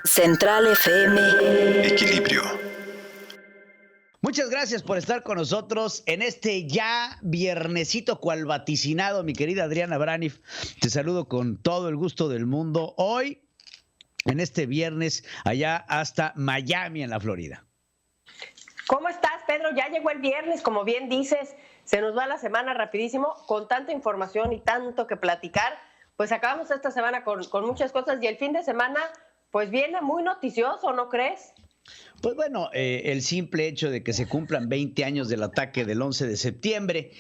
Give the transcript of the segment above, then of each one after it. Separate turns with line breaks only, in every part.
Central FM.
Equilibrio.
Muchas gracias por estar con nosotros en este ya viernesito cual vaticinado, mi querida Adriana Braniff. Te saludo con todo el gusto del mundo hoy, en este viernes, allá hasta Miami, en la Florida.
¿Cómo estás, Pedro? Ya llegó el viernes, como bien dices, se nos va la semana rapidísimo, con tanta información y tanto que platicar. Pues acabamos esta semana con muchas cosas y el fin de semana pues viene muy noticioso, ¿no crees?
Pues bueno, el simple hecho de que se cumplan 20 años del ataque del 11 de septiembre,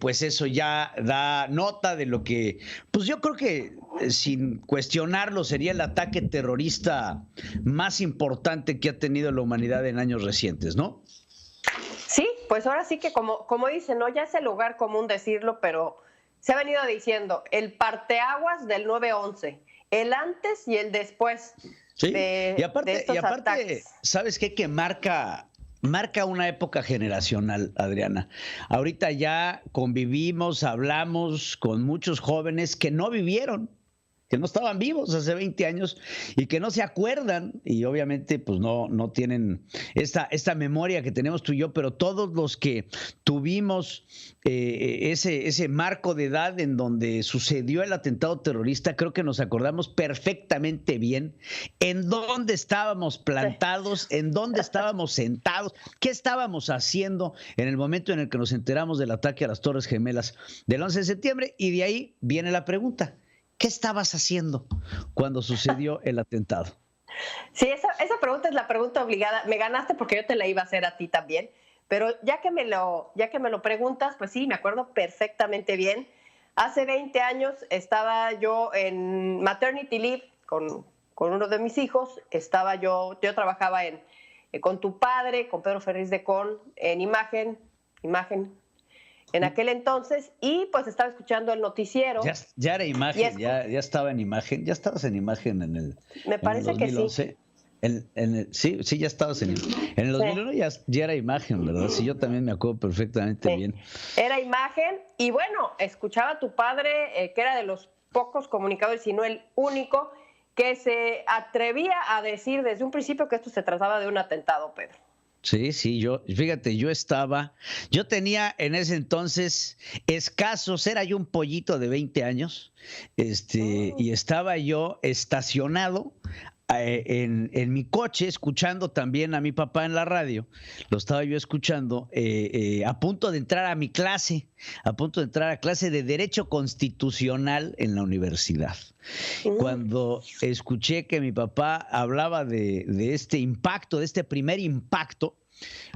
pues eso ya da nota de lo que, pues yo creo que sin cuestionarlo sería el ataque terrorista más importante que ha tenido la humanidad en años recientes, ¿no?
Sí, pues ahora sí que como dicen, ¿no? Ya es el lugar común decirlo, pero se ha venido diciendo el parteaguas del 9/11, el antes y el después.
Sí,
de
aparte,
ataques.
¿sabes qué? Que marca una época generacional, Adriana. Ahorita ya convivimos, hablamos con muchos jóvenes que no vivieron, que no estaban vivos hace 20 años y que no se acuerdan, y obviamente pues no tienen esta memoria que tenemos tú y yo, pero todos los que tuvimos ese marco de edad en donde sucedió el atentado terrorista, creo que nos acordamos perfectamente bien en dónde estábamos plantados, en dónde estábamos sentados, qué estábamos haciendo en el momento en el que nos enteramos del ataque a las Torres Gemelas del 11 de septiembre, y de ahí viene la pregunta: ¿qué estabas haciendo cuando sucedió el atentado?
Sí, esa pregunta es la pregunta obligada. Me ganaste porque yo te la iba a hacer a ti también. Pero ya que me lo preguntas, pues sí, me acuerdo perfectamente bien. Hace 20 años estaba yo en maternity leave con uno de mis hijos. Yo trabajaba con tu padre, con Pedro Ferriz de Con, en imagen, en aquel entonces, y pues estaba escuchando el noticiero.
Ya era imagen, ya estaba en imagen, ya estabas en imagen en el
Me parece
en el 2011.
que sí.
Sí, ya estabas en el 2001, ya era imagen, ¿verdad? Sí, yo también me acuerdo perfectamente bien.
Era imagen, y bueno, escuchaba a tu padre, que era de los pocos comunicadores, si no el único, que se atrevía a decir desde un principio que esto se trataba de un atentado, Pedro.
Sí, fíjate, yo tenía en ese entonces escasos, era yo un pollito de 20 años, y estaba yo estacionado en mi coche, escuchando también a mi papá en la radio. Lo estaba yo escuchando a punto de entrar a mi clase, de Derecho Constitucional en la universidad. Cuando escuché que mi papá hablaba de este impacto, de este primer impacto,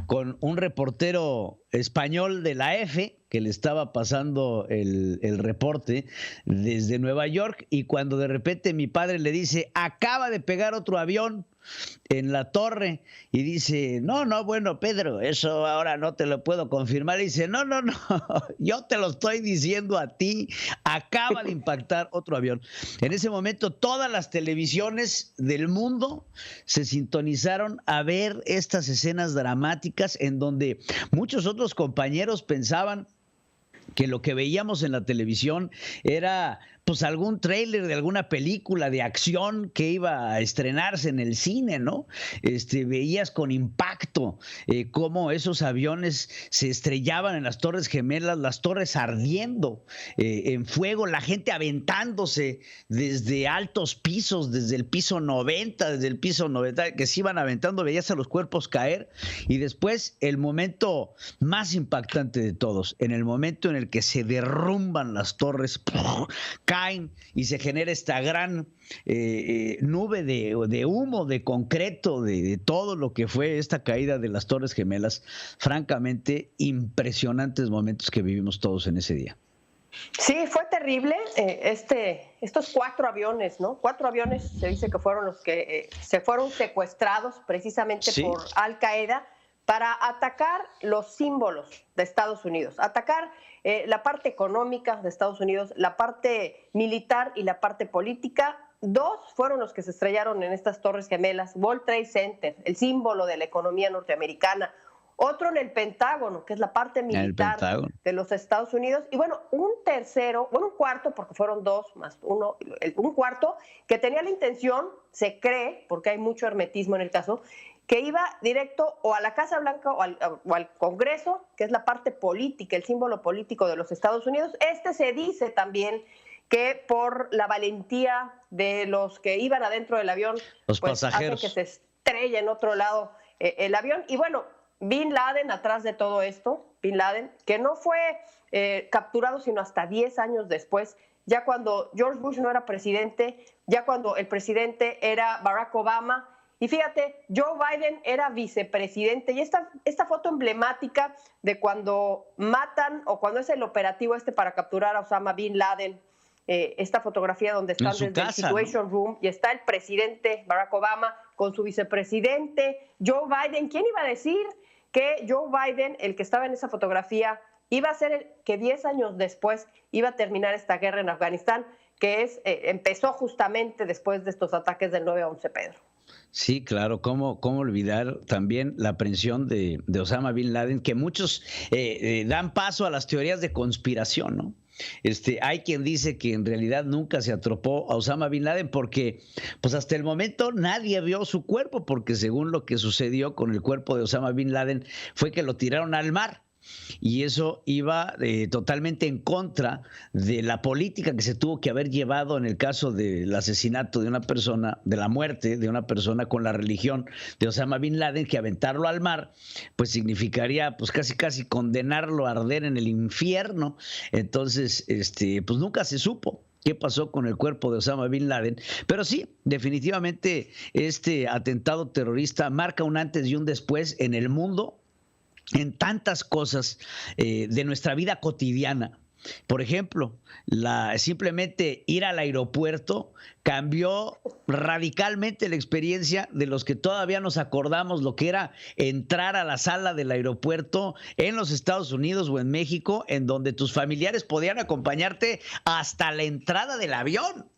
con un reportero español de la F que le estaba pasando el reporte desde Nueva York, y cuando de repente mi padre le dice: acaba de pegar otro avión en la torre, y dice: no, bueno, Pedro, eso ahora no te lo puedo confirmar. Y dice: no, yo te lo estoy diciendo a ti, acaba de impactar otro avión. En ese momento todas las televisiones del mundo se sintonizaron a ver estas escenas dramáticas en donde muchos otros compañeros pensaban que lo que veíamos en la televisión era pues algún tráiler de alguna película de acción que iba a estrenarse en el cine, ¿no? Veías con impacto cómo esos aviones se estrellaban en las Torres Gemelas, las torres ardiendo en fuego, la gente aventándose desde altos pisos, desde el piso 90, que se iban aventando, veías a los cuerpos caer, y después el momento más impactante de todos, en el momento en el que se derrumban las torres, caen y se genera esta gran nube de humo, de concreto, de todo lo que fue esta caída de las Torres Gemelas. Francamente, impresionantes momentos que vivimos todos en ese día.
Sí, fue terrible. Estos 4 aviones, ¿no? 4 aviones se dice que fueron los que se fueron secuestrados precisamente por Al Qaeda para atacar los símbolos de Estados Unidos, atacar la parte económica de Estados Unidos, la parte militar y la parte política. 2 fueron los que se estrellaron en estas Torres Gemelas: World Trade Center, el símbolo de la economía norteamericana, otro en el Pentágono, que es la parte militar de los Estados Unidos, y bueno, un cuarto, porque fueron dos más uno, un cuarto que tenía la intención, se cree, porque hay mucho hermetismo en el caso, que iba directo o a la Casa Blanca o al Congreso, que es la parte política, el símbolo político de los Estados Unidos. Se dice también que por la valentía de los que iban adentro del avión,
los pasajeros,
hace que se estrelle en otro lado el avión. Y bueno, Bin Laden atrás de todo esto, Bin Laden, que no fue capturado sino hasta 10 años después, ya cuando George Bush no era presidente, ya cuando el presidente era Barack Obama. Y fíjate, Joe Biden era vicepresidente, y esta foto emblemática de cuando matan o cuando es el operativo para capturar a Osama Bin Laden, esta fotografía donde están desde el Situation Room y está el presidente Barack Obama con su vicepresidente Joe Biden. ¿Quién iba a decir que Joe Biden, el que estaba en esa fotografía, iba a ser el que 10 años después iba a terminar esta guerra en Afganistán, que empezó justamente después de estos ataques del 9/11, Pedro?
Sí, claro, ¿cómo olvidar también la aprehensión de Osama Bin Laden, que muchos dan paso a las teorías de conspiración, ¿no? Hay quien dice que en realidad nunca se atrapó a Osama Bin Laden porque pues hasta el momento nadie vio su cuerpo, porque según lo que sucedió con el cuerpo de Osama Bin Laden fue que lo tiraron al mar. Y eso iba totalmente en contra de la política que se tuvo que haber llevado en el caso del asesinato de una persona, de la muerte de una persona con la religión de Osama Bin Laden, que aventarlo al mar pues significaría pues casi condenarlo a arder en el infierno. Entonces pues nunca se supo qué pasó con el cuerpo de Osama Bin Laden, pero sí, definitivamente este atentado terrorista marca un antes y un después en el mundo, en tantas cosas de nuestra vida cotidiana. Por ejemplo, simplemente ir al aeropuerto cambió radicalmente la experiencia de los que todavía nos acordamos lo que era entrar a la sala del aeropuerto en los Estados Unidos o en México, en donde tus familiares podían acompañarte hasta la entrada del avión.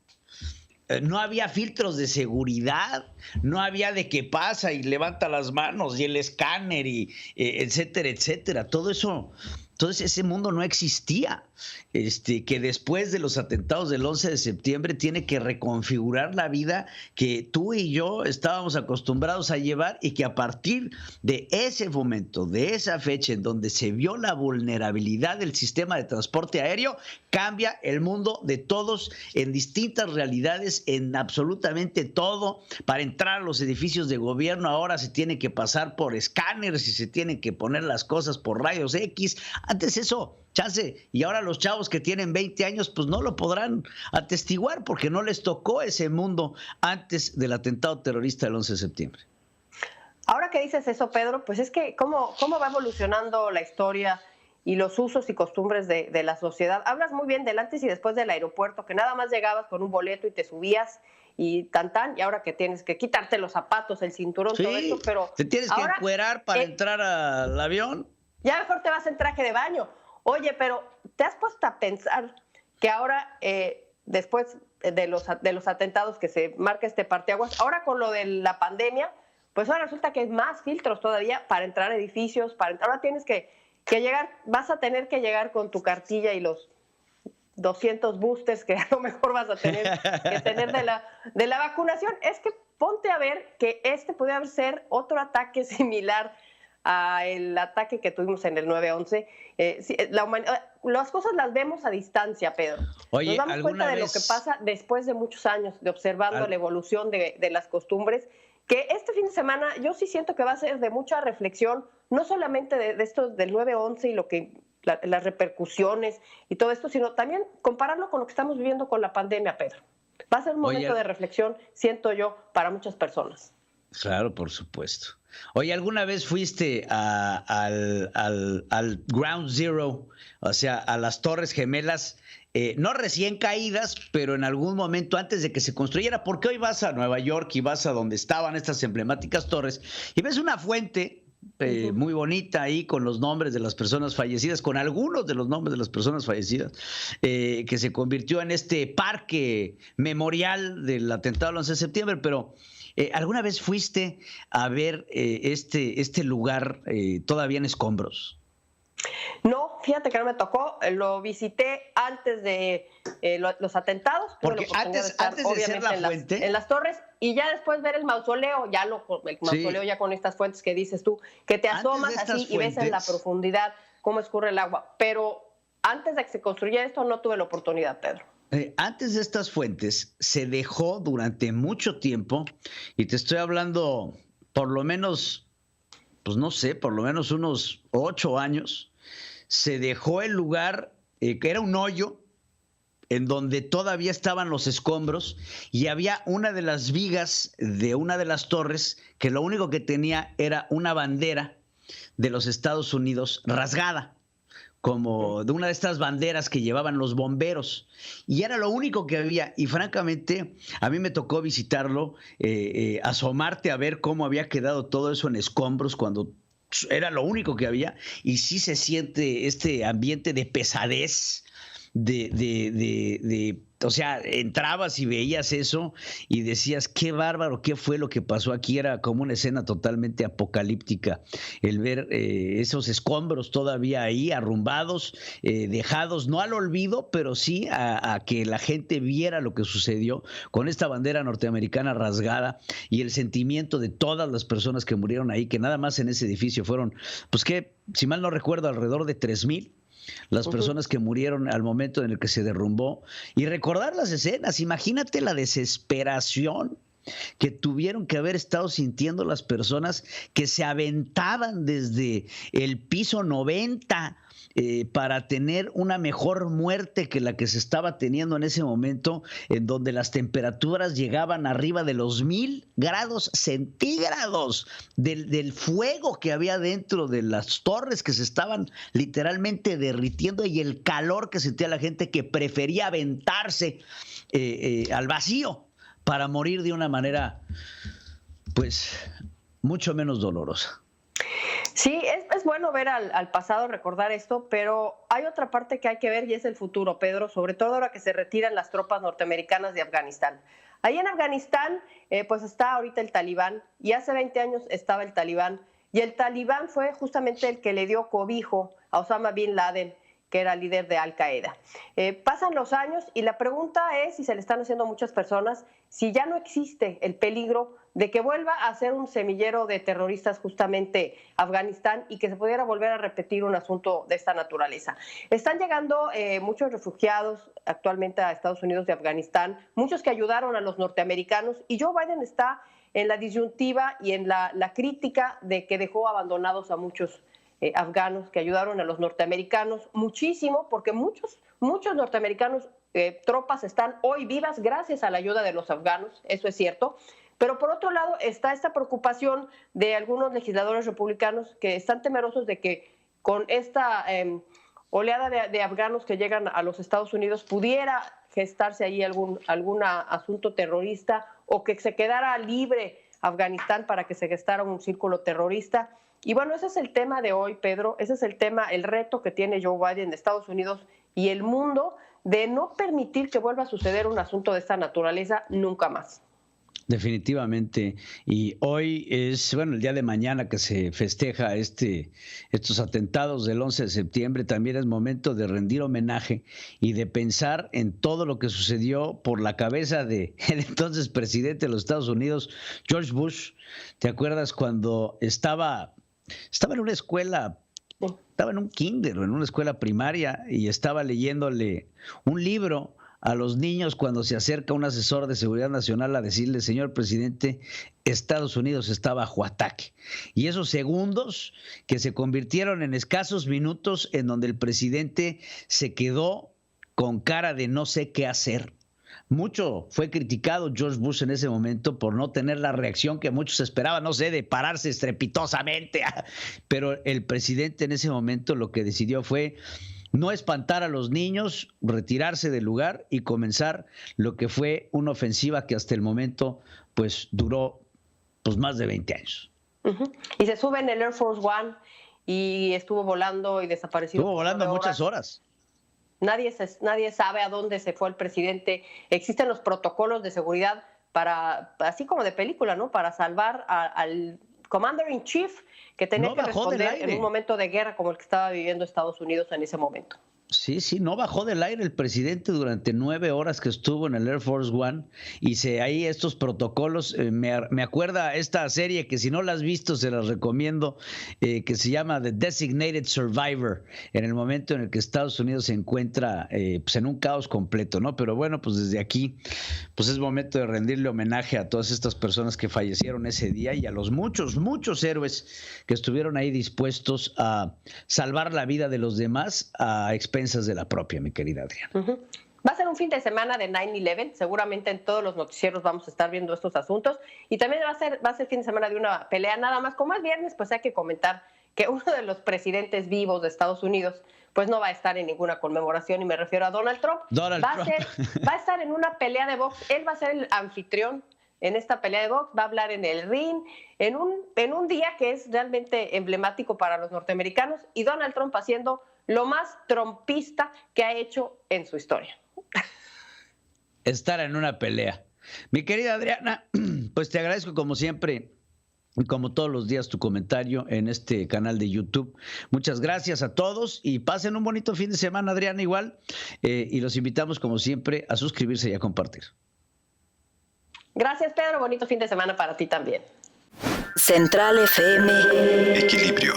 No había filtros de seguridad, no había de qué pasa y levanta las manos y el escáner y etcétera, etcétera. Todo eso, entonces ese mundo no existía. Que después de los atentados del 11 de septiembre tiene que reconfigurar la vida que tú y yo estábamos acostumbrados a llevar, y que a partir de ese momento, de esa fecha en donde se vio la vulnerabilidad del sistema de transporte aéreo, cambia el mundo de todos en distintas realidades, en absolutamente todo. Para entrar a los edificios de gobierno ahora se tiene que pasar por escáneres y se tienen que poner las cosas por rayos X. Antes eso, chance, y ahora los chavos que tienen 20 años pues no lo podrán atestiguar porque no les tocó ese mundo antes del atentado terrorista del 11 de septiembre.
Ahora que dices eso, Pedro, pues es que cómo va evolucionando la historia y los usos y costumbres de la sociedad. Hablas muy bien del antes y después del aeropuerto, que nada más llegabas con un boleto y te subías y tan, y ahora que tienes que quitarte los zapatos, el cinturón,
sí,
todo eso, pero
te tienes que encuerar para entrar al avión.
Ya mejor te vas en traje de baño. Oye, pero ¿te has puesto a pensar que ahora, después de los atentados que se marca este parteaguas, ahora con lo de la pandemia, pues ahora resulta que hay más filtros todavía para entrar a edificios, ahora tienes que llegar, vas a tener que llegar con tu cartilla y los 200 boosters que a lo mejor vas a tener que tener de la vacunación. Es que ponte a ver que puede ser otro ataque similar al ataque que tuvimos en el 9/11. Las cosas las vemos a distancia, Pedro.
Oye,
nos damos cuenta de lo que pasa después de muchos años de observando la evolución de las costumbres, que este fin de semana yo sí siento que va a ser de mucha reflexión, no solamente de esto del 9/11 y lo que las repercusiones y todo esto, sino también compararlo con lo que estamos viviendo con la pandemia, Pedro. Va a ser un momento de reflexión, siento yo, para muchas personas.
Claro, por supuesto. Oye, ¿alguna vez fuiste al Ground Zero, o sea, a las Torres Gemelas, no recién caídas, pero en algún momento antes de que se construyera? Porque hoy vas a Nueva York y vas a donde estaban estas emblemáticas torres y ves una fuente muy bonita ahí con los nombres de las personas fallecidas, con algunos de los nombres de las personas fallecidas, que se convirtió en este parque memorial del atentado del 11 de septiembre, pero ¿Alguna vez fuiste a ver este lugar todavía en escombros?
No, fíjate que no me tocó, lo visité antes de los atentados. Tuve
Porque
la oportunidad
antes,
estar,
antes de ser la fuente.
en las torres, y ya después ver el mausoleo, el mausoleo
Sí,
ya con estas fuentes que dices tú, que te
antes
asomas
de estas
así y ves en la
fuentes.
profundidad cómo escurre el agua. Pero antes de que se construyera esto no tuve la oportunidad, Pedro.
Antes de estas fuentes se dejó durante mucho tiempo, y te estoy hablando por lo menos, pues no sé, por lo menos unos 8 años, se dejó el lugar que era un hoyo en donde todavía estaban los escombros y había una de las vigas de una de las torres que lo único que tenía era una bandera de los Estados Unidos rasgada, como de una de estas banderas que llevaban los bomberos. Y era lo único que había. Y francamente, a mí me tocó visitarlo, asomarte a ver cómo había quedado todo eso en escombros cuando era lo único que había. Y sí se siente este ambiente de pesadez, o sea, entrabas y veías eso y decías, qué bárbaro, qué fue lo que pasó aquí. Era como una escena totalmente apocalíptica el ver esos escombros todavía ahí arrumbados, dejados no al olvido, pero sí a que la gente viera lo que sucedió con esta bandera norteamericana rasgada, y el sentimiento de todas las personas que murieron ahí, que nada más en ese edificio fueron, pues que, si mal no recuerdo, alrededor de 3,000 las personas que murieron al momento en el que se derrumbó. Y recordar las escenas, imagínate la desesperación que tuvieron que haber estado sintiendo las personas que se aventaban desde el piso 90 para tener una mejor muerte que la que se estaba teniendo en ese momento, en donde las temperaturas llegaban arriba de los 1000 grados centígrados del fuego que había dentro de las torres, que se estaban literalmente derritiendo, y el calor que sentía la gente, que prefería aventarse al vacío para morir de una manera, pues, mucho menos dolorosa.
Sí, es bueno ver al pasado, recordar esto, pero hay otra parte que hay que ver, y es el futuro, Pedro, sobre todo ahora que se retiran las tropas norteamericanas de Afganistán. Ahí en Afganistán, pues está ahorita el Talibán, y hace 20 años estaba el Talibán, y el Talibán fue justamente el que le dio cobijo a Osama Bin Laden, que era líder de Al Qaeda. Pasan los años y la pregunta es, y se le están haciendo a muchas personas, si ya no existe el peligro de que vuelva a ser un semillero de terroristas justamente Afganistán, y que se pudiera volver a repetir un asunto de esta naturaleza. Están llegando muchos refugiados actualmente a Estados Unidos de Afganistán, muchos que ayudaron a los norteamericanos, y Joe Biden está en la disyuntiva y en la crítica de que dejó abandonados a muchos afganos que ayudaron a los norteamericanos muchísimo, porque muchos norteamericanos, tropas están hoy vivas gracias a la ayuda de los afganos, eso es cierto. Pero por otro lado está esta preocupación de algunos legisladores republicanos que están temerosos de que con esta oleada de afganos que llegan a los Estados Unidos pudiera gestarse ahí algún asunto terrorista, o que se quedara libre Afganistán para que se gestara un círculo terrorista. Y bueno, ese es el tema de hoy, Pedro, ese es el tema, el reto que tiene Joe Biden de Estados Unidos y el mundo, de no permitir que vuelva a suceder un asunto de esta naturaleza nunca más.
Definitivamente. Y hoy es, bueno, el día de mañana que se festeja estos atentados del 11 de septiembre, también es momento de rendir homenaje y de pensar en todo lo que sucedió por la cabeza del entonces presidente de los Estados Unidos, George Bush. ¿Te acuerdas cuando estaba en una escuela? Estaba en un kinder o en una escuela primaria, y estaba leyéndole un libro a los niños cuando se acerca un asesor de seguridad nacional a decirle: señor presidente, Estados Unidos está bajo ataque. Y esos segundos que se convirtieron en escasos minutos, en donde el presidente se quedó con cara de no sé qué hacer. Mucho fue criticado George Bush en ese momento por no tener la reacción que muchos esperaban, no sé, de pararse estrepitosamente. Pero el presidente en ese momento lo que decidió fue no espantar a los niños, retirarse del lugar y comenzar lo que fue una ofensiva que hasta el momento pues duró pues más de 20 años.
Uh-huh. Y se sube en el Air Force One y estuvo volando y desaparecido.
Estuvo volando muchas horas.
Nadie sabe a dónde se fue el presidente. Existen los protocolos de seguridad así como de película, ¿no? Para salvar al Commander in Chief que tenía que responder en un momento de guerra como el que estaba viviendo Estados Unidos en ese momento.
Sí, no bajó del aire el presidente durante 9 horas que estuvo en el Air Force One. Y ahí estos protocolos, me acuerda esta serie que si no la has visto se las recomiendo, que se llama The Designated Survivor, en el momento en el que Estados Unidos se encuentra pues en un caos completo, ¿no? Pero bueno, pues desde aquí pues es momento de rendirle homenaje a todas estas personas que fallecieron ese día y a los muchos héroes que estuvieron ahí dispuestos a salvar la vida de los demás a expensas de la propia, mi querida Adriana.
Va a ser un fin de semana de 9/11, seguramente en todos los noticieros vamos a estar viendo estos asuntos y también va a ser fin de semana de una pelea nada más. Como es viernes, pues hay que comentar que uno de los presidentes vivos de Estados Unidos pues no va a estar en ninguna conmemoración y me refiero a Donald Trump. Va a estar en una pelea de box, él va a ser el anfitrión en esta pelea de box, va a hablar en el ring, en un día que es realmente emblemático para los norteamericanos y Donald Trump haciendo lo más trumpista que ha hecho en su historia.
Estar en una pelea. Mi querida Adriana, pues te agradezco como siempre, como todos los días, tu comentario en este canal de YouTube. Muchas gracias a todos y pasen un bonito fin de semana, Adriana, igual. Y los invitamos como siempre a suscribirse y a compartir.
Gracias, Pedro. Bonito fin de semana para ti también.
Central FM.
Equilibrio.